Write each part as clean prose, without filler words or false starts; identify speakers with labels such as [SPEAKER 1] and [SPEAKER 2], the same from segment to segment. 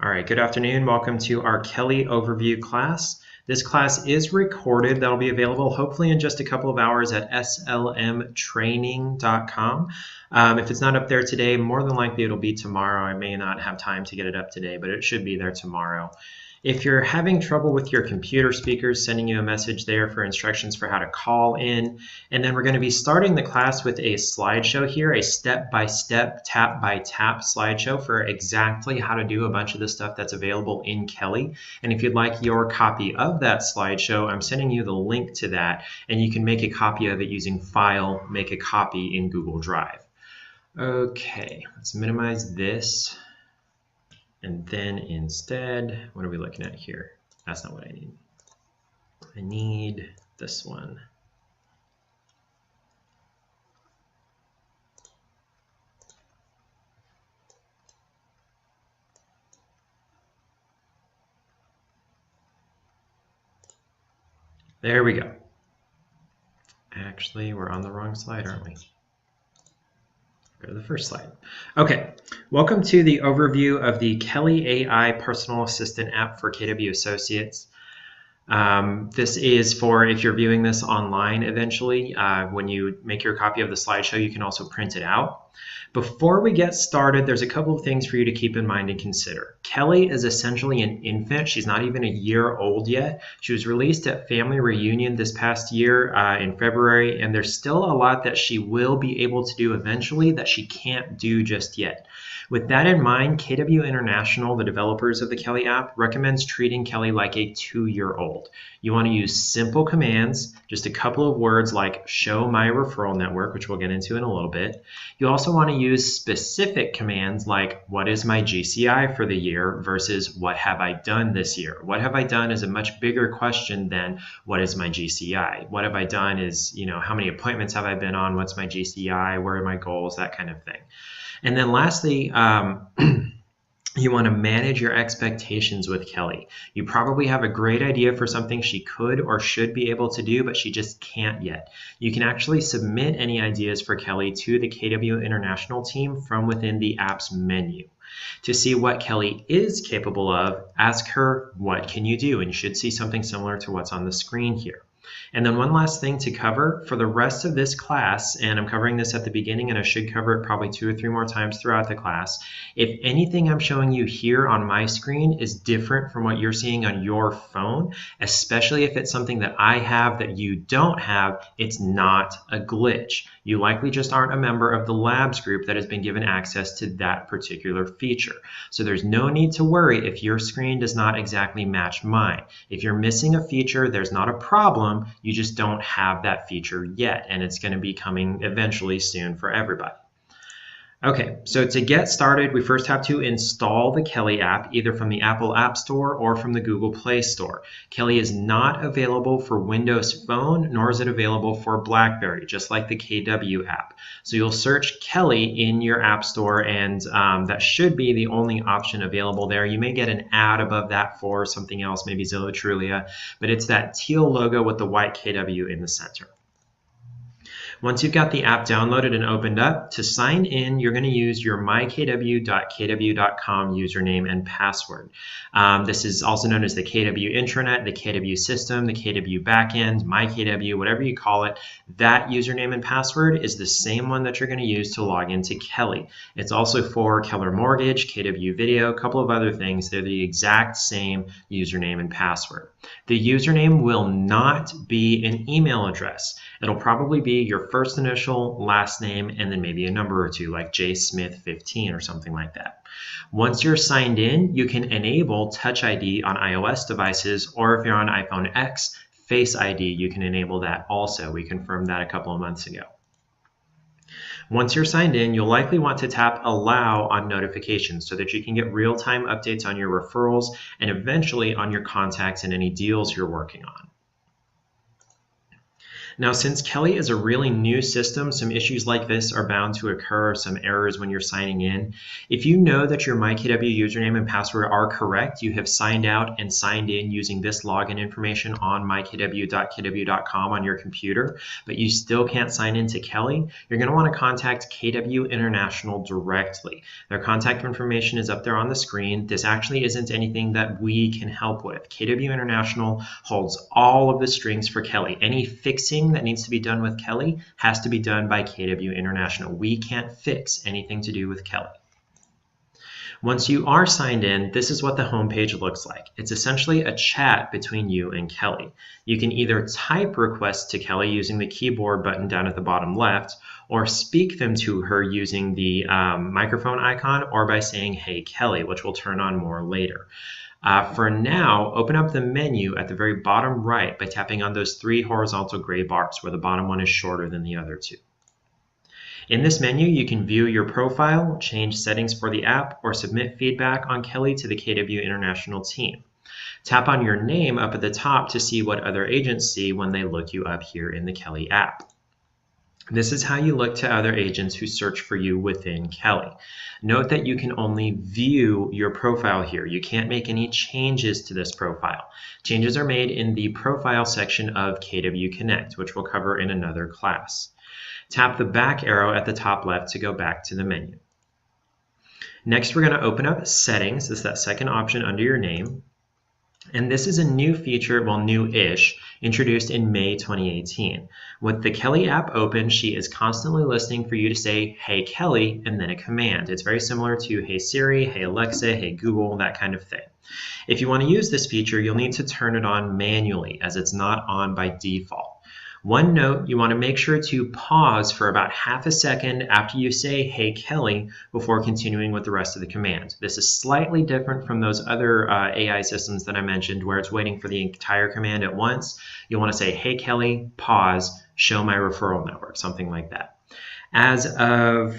[SPEAKER 1] All right, good afternoon. Welcome to our Kelle overview class. This class is recorded. That'll be available hopefully in just a couple of hours at slmtraining.com. If it's not up there today, more than likely it'll be tomorrow. I may not have time to get it up today, but it should be there tomorrow. If you're having trouble with your computer speakers, sending you a message there for instructions for how to call in. And then we're going to be starting the class with a slideshow here, a step-by-step, tap-by-tap slideshow for exactly how to do a bunch of the stuff that's available in Kelle. And if you'd like your copy of that slideshow, I'm sending you the link to that, and you can make a copy of it using File, Make a Copy in Google Drive. Okay, let's minimize this. And then instead, what are we looking at here? That's not what I need. I need this one. There we go. Actually, we're on the wrong slide, aren't we? Go to the first slide. Okay, welcome to the overview of the Kelle AI Personal Assistant app for KW Associates. This is for if you're viewing this online eventually. When you make your copy of the slideshow, you can also print it out. Before we get started, there's a couple of things for you to keep in mind and consider. Kelle is essentially an infant. She's not even a year old yet. She was released at Family Reunion this past year in February, and there's still a lot that she will be able to do eventually that she can't do just yet. With that in mind, KW International, the developers of the Kelle app, recommends treating Kelle like a 2-year-old. You want to use simple commands, just a couple of words like show my referral network, which we'll get into in a little bit. You also want to use specific commands like what is my GCI for the year versus what have I done this year. What have I done is a much bigger question than what is my GCI. What have I done is, how many appointments have I been on? What's my GCI? Where are my goals? That kind of thing. And then lastly, you want to manage your expectations with Kelle. You probably have a great idea for something she could or should be able to do, but she just can't yet. You can actually submit any ideas for Kelle to the KW International team from within the app's menu. To see what Kelle is capable of, ask her, what can you do? And you should see something similar to what's on the screen here. And then one last thing to cover for the rest of this class, and I'm covering this at the beginning and I should cover it probably 2 or 3 more times throughout the class. If anything I'm showing you here on my screen is different from what you're seeing on your phone, especially if it's something that I have that you don't have, it's not a glitch. You likely just aren't a member of the labs group that has been given access to that particular feature. So there's no need to worry if your screen does not exactly match mine. If you're missing a feature, there's not a problem. You just don't have that feature yet, and it's going to be coming eventually soon for everybody. Okay, so to get started, we first have to install the Kelle app either from the Apple App Store or from the Google Play Store. Kelle is not available for Windows Phone, nor is it available for BlackBerry, just like the KW app. So you'll search Kelle in your App Store, and that should be the only option available there. You may get an ad above that for something else, maybe Zillow Trulia, but it's that teal logo with the white KW in the center. Once you've got the app downloaded and opened up, to sign in, you're going to use your mykw.kw.com username and password. This is also known as the KW intranet, the KW system, the KW backend, mykw, whatever you call it. That username and password is the same one that you're going to use to log into Kelle. It's also for Keller Mortgage, KW Video, a couple of other things. They're the exact same username and password. The username will not be an email address. It'll probably be your first initial, last name, and then maybe a number or two like jsmith15 or something like that. Once you're signed in, you can enable Touch ID on iOS devices, or if you're on iPhone X, Face ID, you can enable that also. We confirmed that a couple of months ago. Once you're signed in, you'll likely want to tap Allow on notifications so that you can get real-time updates on your referrals and eventually on your contacts and any deals you're working on. Now, since Kelle is a really new system, some issues like this are bound to occur, some errors when you're signing in. If you know that your MyKW username and password are correct, you have signed out and signed in using this login information on mykw.kw.com on your computer, but you still can't sign into Kelle, you're going to want to contact KW International directly. Their contact information is up there on the screen. This actually isn't anything that we can help with. KW International holds all of the strings for Kelle. Any fixing that needs to be done with Kelle has to be done by KW International. We can't fix anything to do with Kelle. Once you are signed in, this is what the homepage looks like. It's essentially a chat between you and Kelle. You can either type requests to Kelle using the keyboard button down at the bottom left, or speak them to her using the microphone icon, or by saying, "Hey Kelle," which we'll turn on more later. For now, open up the menu at the very bottom right by tapping on those 3 horizontal gray bars, where the bottom one is shorter than the other 2. In this menu, you can view your profile, change settings for the app, or submit feedback on Kelle to the KW International team. Tap on your name up at the top to see what other agents see when they look you up here in the Kelle app. This is how you look to other agents who search for you within Kelle. Note that you can only view your profile here. You can't make any changes to this profile. Changes are made in the profile section of KW Connect, which we'll cover in another class. Tap the back arrow at the top left to go back to the menu. Next, we're going to open up Settings. This is that second option under your name. And this is a new feature, well, new-ish, introduced in May 2018. With the Kelle app open, she is constantly listening for you to say, "Hey Kelle," and then a command. It's very similar to "Hey Siri," "Hey Alexa," "Hey Google," that kind of thing. If you want to use this feature, you'll need to turn it on manually, as it's not on by default. One note, you want to make sure to pause for about half a second after you say "Hey Kelle" before continuing with the rest of the command. This is slightly different from those other AI systems that I mentioned where it's waiting for the entire command at once. You'll want to say "Hey Kelle," pause, show my referral network, something like that. As of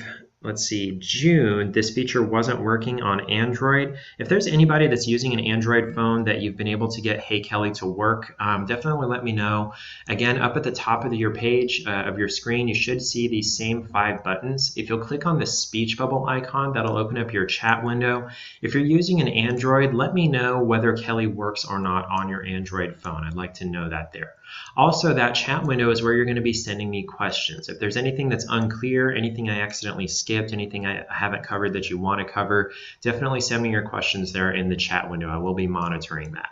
[SPEAKER 1] June, this feature wasn't working on Android. If there's anybody that's using an Android phone that you've been able to get Hey Kelle to work, definitely let me know. Again, up at the top of your page of your screen, you should see these same 5 buttons. If you'll click on the speech bubble icon, that'll open up your chat window. If you're using an Android, let me know whether Kelle works or not on your Android phone. I'd like to know that there. Also, that chat window is where you're going to be sending me questions. If there's anything that's unclear, anything I accidentally skipped, anything I haven't covered that you want to cover, definitely send me your questions there in the chat window. I will be monitoring that.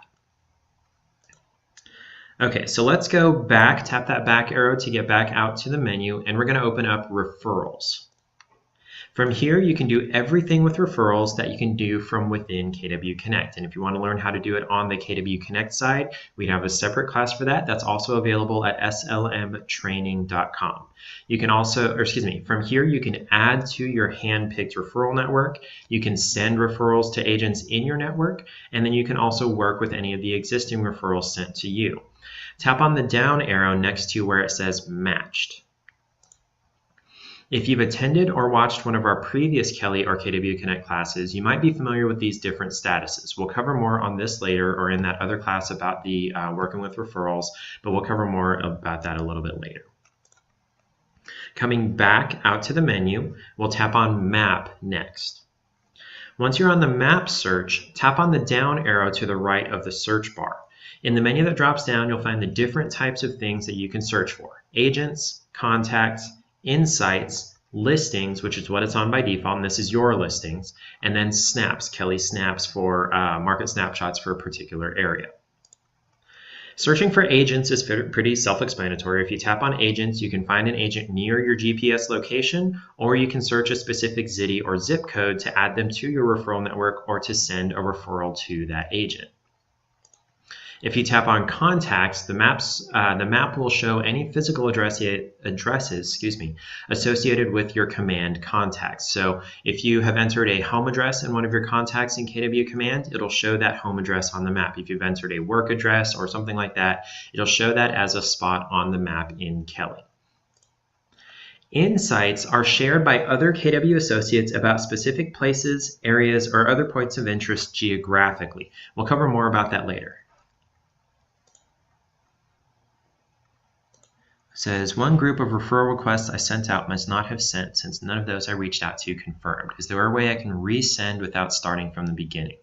[SPEAKER 1] Okay, so let's go back, tap that back arrow to get back out to the menu, and we're going to open up Referrals. From here, you can do everything with referrals that you can do from within KW Connect. And if you want to learn how to do it on the KW Connect side, we have a separate class for that. That's also available at slmtraining.com. You can also, from here, you can add to your hand-picked referral network. You can send referrals to agents in your network, and then you can also work with any of the existing referrals sent to you. Tap on the down arrow next to where it says Matched. If you've attended or watched one of our previous Kelle or KW Connect classes, you might be familiar with these different statuses. We'll cover more on this later or in that other class about the working with referrals, but we'll cover more about that a little bit later. Coming back out to the menu, we'll tap on Map next. Once you're on the Map search, tap on the down arrow to the right of the search bar. In the menu that drops down, you'll find the different types of things that you can search for: agents, contacts, insights, listings, which is what it's on by default, and this is your listings, and then snaps, Kelle snaps for market snapshots for a particular area. Searching for agents is pretty self-explanatory. If you tap on agents, you can find an agent near your GPS location, or you can search a specific city or zip code to add them to your referral network or to send a referral to that agent. If you tap on contacts, the map will show any physical addresses associated with your command contacts. So if you have entered a home address in one of your contacts in KW Command, it'll show that home address on the map. If you've entered a work address or something like that, it'll show that as a spot on the map in Kelle. Insights are shared by other KW associates about specific places, areas, or other points of interest geographically. We'll cover more about that later. Says, one group of referral requests I sent out must not have sent since none of those I reached out to confirmed. Is there a way I can resend without starting from the beginning?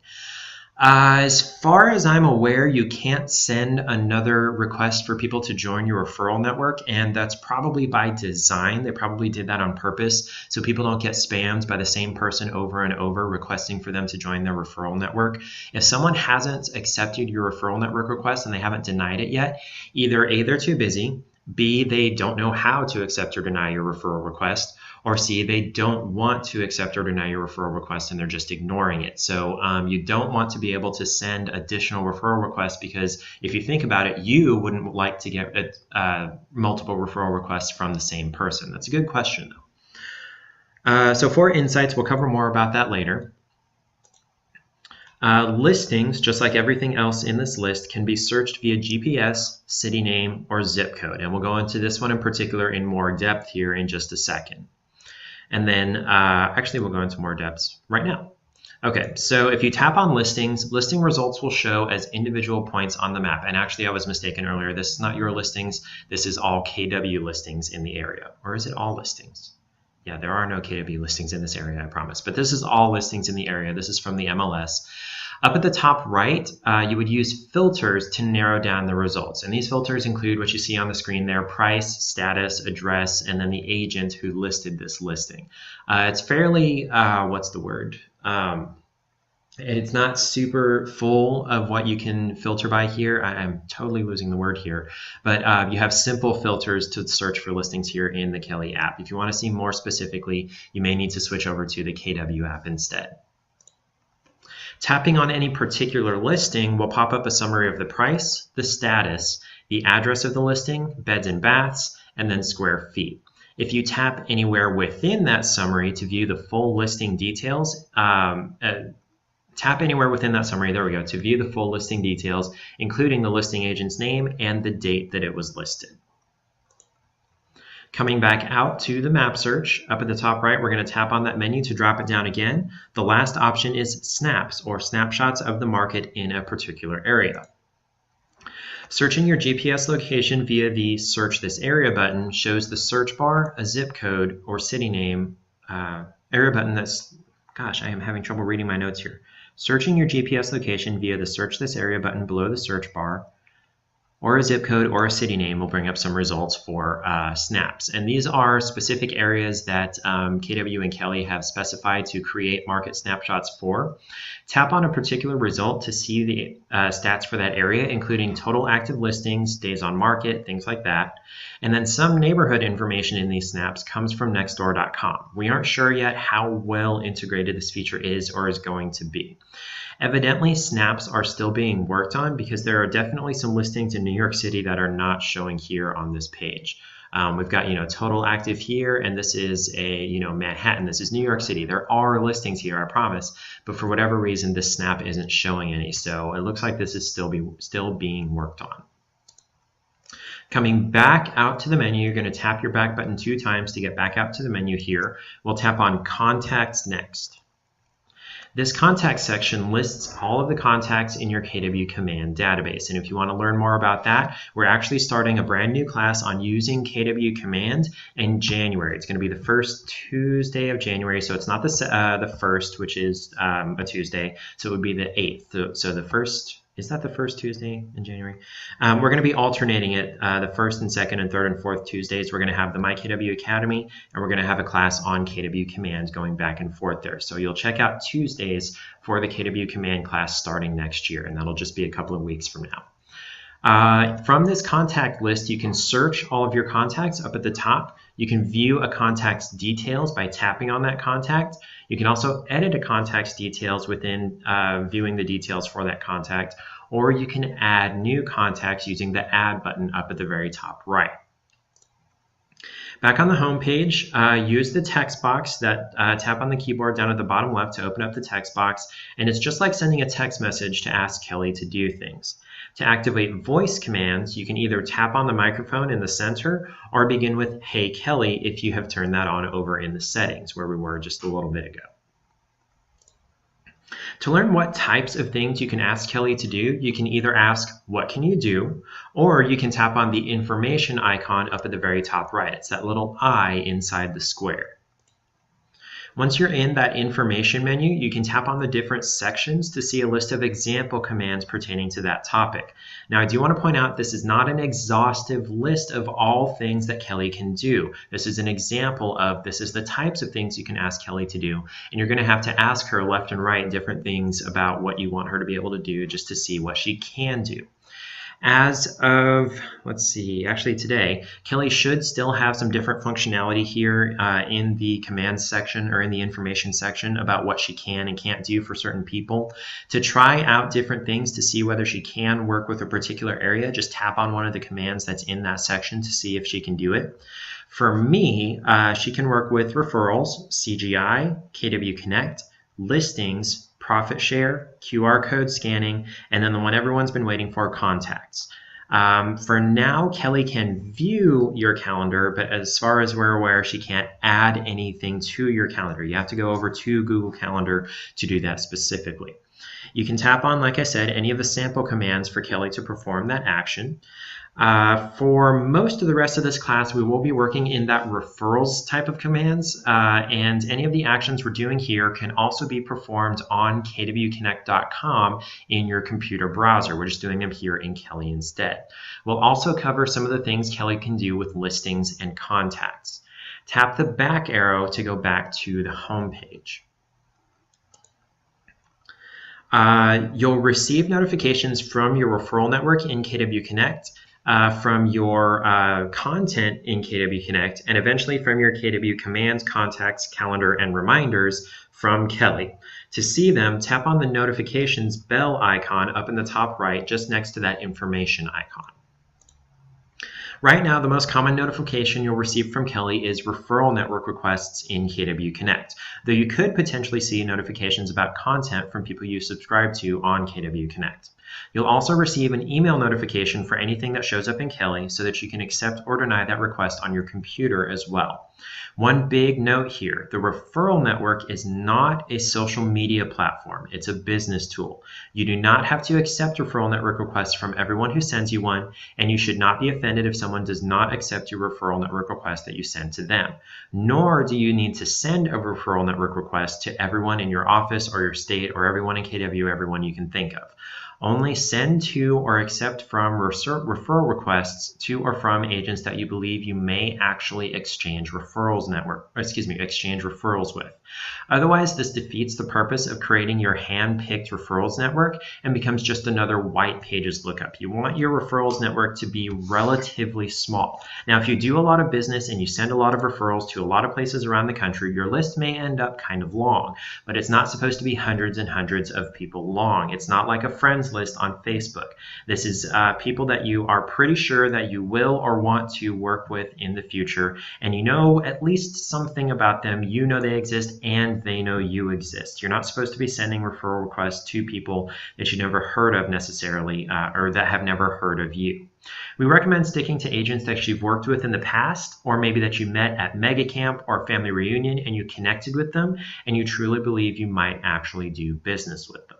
[SPEAKER 1] As far as I'm aware, you can't send another request for people to join your referral network, and that's probably by design. They probably did that on purpose so people don't get spammed by the same person over and over requesting for them to join their referral network. If someone hasn't accepted your referral network request and they haven't denied it yet, either A, they're too busy, B, they don't know how to accept or deny your referral request, or C, they don't want to accept or deny your referral request and they're just ignoring it. So you don't want to be able to send additional referral requests, because if you think about it, you wouldn't like to get multiple referral requests from the same person. That's a good question, though. So for insights, we'll cover more about that later. Listings, just like everything else in this list, can be searched via GPS, city name, or zip code. And we'll go into this one in particular in more depth here in just a second. And then actually we'll go into more depths right now. Okay, so if you tap on listings, listing results will show as individual points on the map. And actually I was mistaken earlier. This is not your listings. This is all KW listings in the area. Or is it all listings? Yeah, there are no KW listings in this area, I promise. But this is all listings in the area. This is from the MLS. Up at the top right, you would use filters to narrow down the results. And these filters include what you see on the screen there: price, status, address, and then the agent who listed this listing. It's fairly, what's the word? It's not super full of what you can filter by here. I'm totally losing the word here. But you have simple filters to search for listings here in the Kelle app. If you want to see more specifically, you may need to switch over to the KW app instead. Tapping on any particular listing will pop up a summary of the price, the status, the address of the listing, beds and baths, and then square feet. If you tap anywhere within that summary to view the full listing details, tap anywhere within that summary, there we go, to view the full listing details, including the listing agent's name and the date that it was listed. Coming back out to the map search, up at the top right, we're going to tap on that menu to drop it down again. The last option is snaps, or snapshots of the market in a particular area. Searching your GPS location via the Search This Area button shows the search bar, a zip code, or city name. Area button that's, gosh, I am having trouble reading my notes here. Searching your GPS location via the Search This Area button below the search bar, or a zip code or a city name will bring up some results for snaps. And these are specific areas that KW and Kelle have specified to create market snapshots for. Tap on a particular result to see the stats for that area, including total active listings, days on market, things like that. And then some neighborhood information in these snaps comes from nextdoor.com. We aren't sure yet how well integrated this feature is or is going to be. Evidently, snaps are still being worked on because there are definitely some listings in New York City that are not showing here on this page. We've got, total active here, and this is a, Manhattan. This is New York City. There are listings here, I promise, but for whatever reason, this snap isn't showing any. So it looks like this is still being worked on. Coming back out to the menu, you're going to tap your back button 2 times to get back out to the menu here. We'll tap on Contacts next. This contact section lists all of the contacts in your KW command database. And if you want to learn more about that, we're actually starting a brand new class on using KW command in January. It's going to be the first Tuesday of January. So it's not the first, which is a Tuesday. So it would be the 8th. So the first, is that the first Tuesday in January? We're going to be alternating it the first and second and third and fourth Tuesdays. We're going to have the My KW Academy, and we're going to have a class on KW Command going back and forth there. So you'll check out Tuesdays for the KW Command class starting next year, and that'll just be a couple of weeks from now. From this contact list, you can search all of your contacts up at the top. You can view a contact's details by tapping on that contact. You can also edit a contact's details within viewing the details for that contact, or you can add new contacts using the Add button up at the very top right. Back on the home page, use the text box that tap on the keyboard down at the bottom left to open up the text box, and it's just like sending a text message to ask Kelle to do things. To activate voice commands, you can either tap on the microphone in the center or begin with Hey Kelle if you have turned that on over in the settings where we were just a little bit ago. To learn what types of things you can ask Kelle to do, you can either ask, "What can you do?" or you can tap on the information icon up at the very top right. It's that little I inside the square. Once you're in that information menu, you can tap on the different sections to see a list of example commands pertaining to that topic. Now, I do want to point out this is not an exhaustive list of all things that Kelle can do. This is an example of this is the types of things you can ask Kelle to do, and you're going to have to ask her left and right different things about what you want her to be able to do just to see what she can do. As of, let's see, actually today, Kelle should still have some different functionality here in the commands section or in the information section about what she can and can't do for certain people. To try out different things to see whether she can work with a particular area, just tap on one of the commands that's in that section to see if she can do it. For me, she can work with referrals, CGI, KW Connect, listings, profit share, QR code scanning, and then the one everyone's been waiting for, contacts. For now, Kelle can view your calendar, but as far as we're aware, she can't add anything to your calendar. You have to go over to Google Calendar to do that specifically. You can tap on, like I said, any of the sample commands for Kelle to perform that action. For most of the rest of this class, we will be working in that referrals type of commands, and any of the actions we're doing here can also be performed on kwconnect.com in your computer browser. We're just doing them here in Kelle instead. We'll also cover some of the things Kelle can do with listings and contacts. Tap the back arrow to go back to the home page. You'll receive notifications from your referral network in KW Connect, from your content in KW Connect, and eventually from your KW commands, contacts, calendar, and reminders from Kelle. To see them, tap on the notifications bell icon up in the top right, just next to that information icon. Right now, the most common notification you'll receive from Kelle is referral network requests in KW Connect, though you could potentially see notifications about content from people you subscribe to on KW Connect. You'll also receive an email notification for anything that shows up in Kelle so that you can accept or deny that request on your computer as well. One big note here, the referral network is not a social media platform. It's a business tool. You do not have to accept referral network requests from everyone who sends you one, and you should not be offended if someone does not accept your referral network request that you send to them. Nor do you need to send a referral network request to everyone in your office or your state or everyone in KW, everyone you can think of. Only send to or accept from referral requests to or from agents that you believe you may actually exchange referrals with. Otherwise, this defeats the purpose of creating your hand-picked referrals network and becomes just another white pages lookup. You want your referrals network to be relatively small. Now, if you do a lot of business and you send a lot of referrals to a lot of places around the country, your list may end up kind of long, but it's not supposed to be hundreds and hundreds of people long. It's not like a friends list on Facebook. This is people that you are pretty sure that you will or want to work with in the future, and you know at least something about them. You know they exist and they know you exist. You're not supposed to be sending referral requests to people that you never heard of necessarily, or that have never heard of you. We recommend sticking to agents that you've worked with in the past, or maybe that you met at Mega Camp or Family Reunion and you connected with them and you truly believe you might actually do business with them.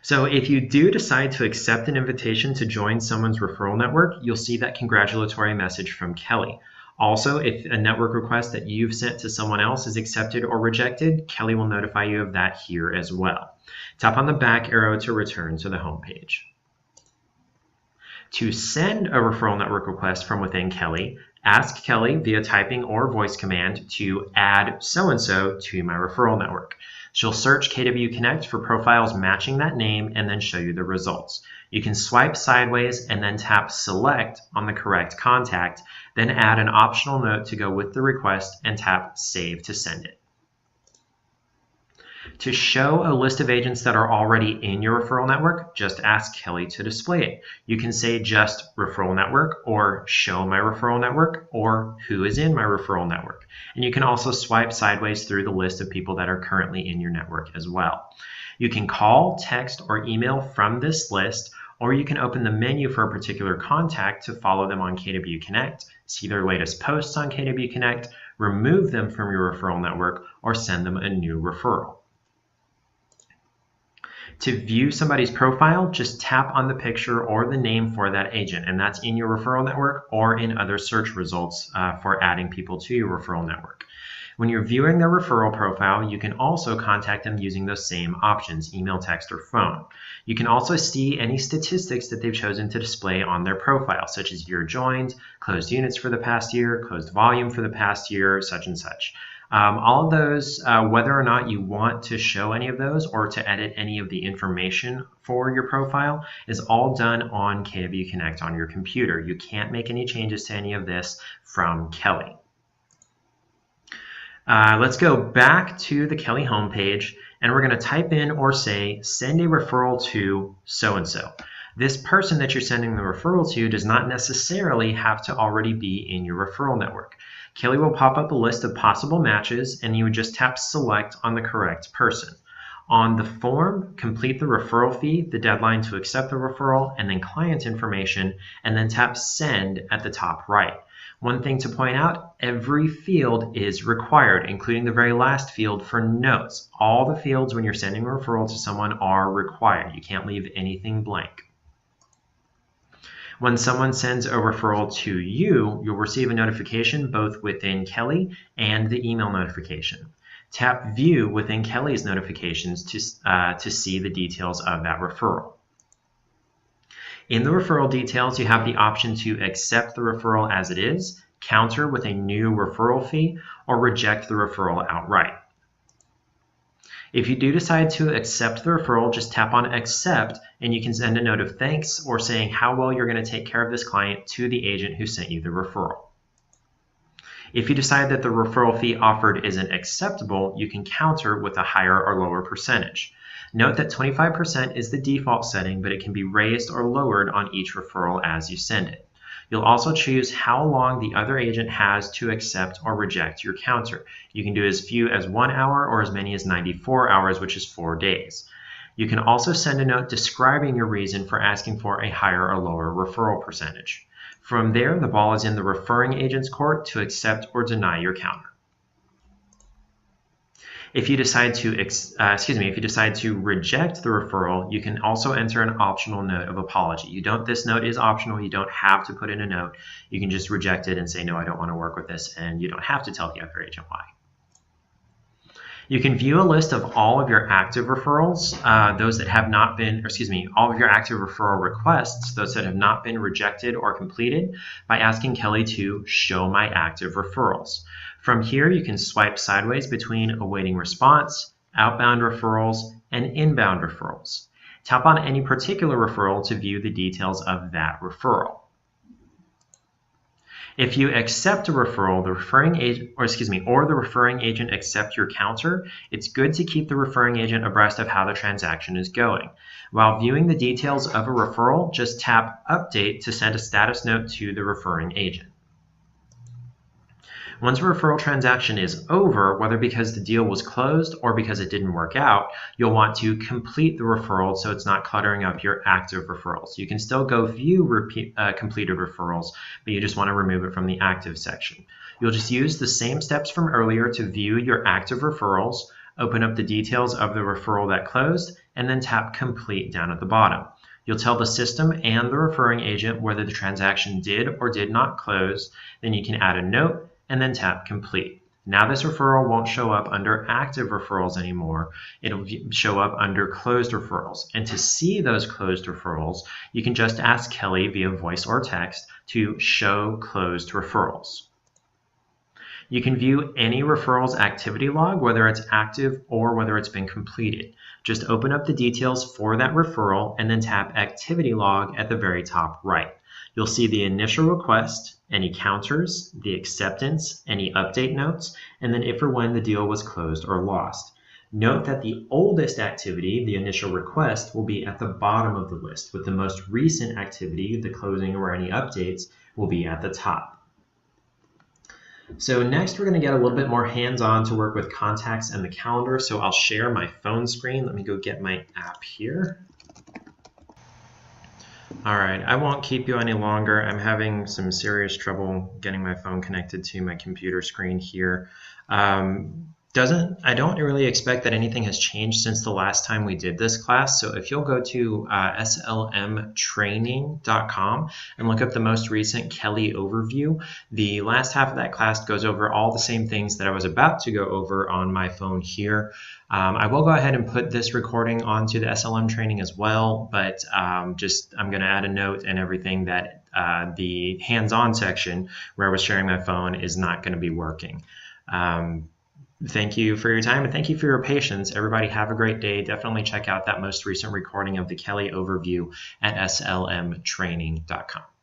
[SPEAKER 1] So if you do decide to accept an invitation to join someone's referral network, you'll see that congratulatory message from Kelle. Also, if a network request that you've sent to someone else is accepted or rejected, Kelle will notify you of that here as well. Tap on the back arrow to return to the home page. To send a referral network request from within Kelle, ask Kelle via typing or voice command to add so-and-so to my referral network. She'll search KW Connect for profiles matching that name and then show you the results. You can swipe sideways and then tap select on the correct contact, then add an optional note to go with the request and tap save to send it. To show a list of agents that are already in your referral network, just ask Kelle to display it. You can say just referral network, or show my referral network, or who is in my referral network. And you can also swipe sideways through the list of people that are currently in your network as well. You can call, text, or email from this list, or you can open the menu for a particular contact to follow them on KW Connect, see their latest posts on KW Connect, remove them from your referral network, or send them a new referral. To view somebody's profile, just tap on the picture or the name for that agent, and that's in your referral network or in other search results for adding people to your referral network. When you're viewing their referral profile, you can also contact them using those same options, email, text, or phone. You can also see any statistics that they've chosen to display on their profile, such as year joined, closed units for the past year, closed volume for the past year, such and such. All of those, whether or not you want to show any of those or to edit any of the information for your profile, is all done on KW Connect on your computer. You can't make any changes to any of this from Kelle. Let's go back to the Kelle homepage, and we're going to type in or say, send a referral to so-and-so. This person that you're sending the referral to does not necessarily have to already be in your referral network. Kelle will pop up a list of possible matches, and you would just tap select on the correct person. On the form, complete the referral fee, the deadline to accept the referral, and then client information, and then tap send at the top right. One thing to point out, every field is required, including the very last field for notes. All the fields when you're sending a referral to someone are required. You can't leave anything blank. When someone sends a referral to you, you'll receive a notification both within Kelle and the email notification. Tap View within Kelle's notifications to see the details of that referral. In the referral details, you have the option to accept the referral as it is, counter with a new referral fee, or reject the referral outright. If you do decide to accept the referral, just tap on Accept, and you can send a note of thanks or saying how well you're going to take care of this client to the agent who sent you the referral. If you decide that the referral fee offered isn't acceptable, you can counter with a higher or lower percentage. Note that 25% is the default setting, but it can be raised or lowered on each referral as you send it. You'll also choose how long the other agent has to accept or reject your counter. You can do as few as 1 hour or as many as 94 hours, which is 4 days. You can also send a note describing your reason for asking for a higher or lower referral percentage. From there, the ball is in the referring agent's court to accept or deny your counter. If you decide to reject the referral, you can also enter an optional note of apology. This note is optional. You don't have to put in a note. You can just reject it and say, no, I don't want to work with this, and you don't have to tell the other agent why. You can view a list of all of your active referrals, all of your active referral requests, those that have not been rejected or completed, by asking Kelle to show my active referrals. From here, you can swipe sideways between awaiting response, outbound referrals, and inbound referrals. Tap on any particular referral to view the details of that referral. If you accept a referral, the referring agent accept your counter, it's good to keep the referring agent abreast of how the transaction is going. While viewing the details of a referral, just tap Update to send a status note to the referring agent. Once a referral transaction is over, whether because the deal was closed or because it didn't work out, you'll want to complete the referral so it's not cluttering up your active referrals. You can still go view completed referrals, but you just want to remove it from the active section. You'll just use the same steps from earlier to view your active referrals, open up the details of the referral that closed, and then tap Complete down at the bottom. You'll tell the system and the referring agent whether the transaction did or did not close. Then you can add a note and then tap Complete. Now this referral won't show up under active referrals anymore. It'll show up under closed referrals. And to see those closed referrals, you can just ask Kelle via voice or text to show closed referrals. You can view any referral's activity log, whether it's active or whether it's been completed. Just open up the details for that referral and then tap Activity Log at the very top right. You'll see the initial request, any counters, the acceptance, any update notes, and then if or when the deal was closed or lost. Note that the oldest activity, the initial request, will be at the bottom of the list, with the most recent activity, the closing or any updates, will be at the top. So next we're going to get a little bit more hands-on to work with contacts and the calendar. So I'll share my phone screen. Let me go get my app here. All right, I won't keep you any longer. I'm having some serious trouble getting my phone connected to my computer screen here. I don't really expect that anything has changed since the last time we did this class. So if you'll go to slmtraining.com and look up the most recent Kelle overview, the last half of that class goes over all the same things that I was about to go over on my phone here. I will go ahead and put this recording onto the SLM training as well, but I'm going to add a note and everything that the hands-on section where I was sharing my phone is not going to be working. Thank you for your time and thank you for your patience. Everybody have a great day. Definitely check out that most recent recording of the Kelle overview at slmtraining.com.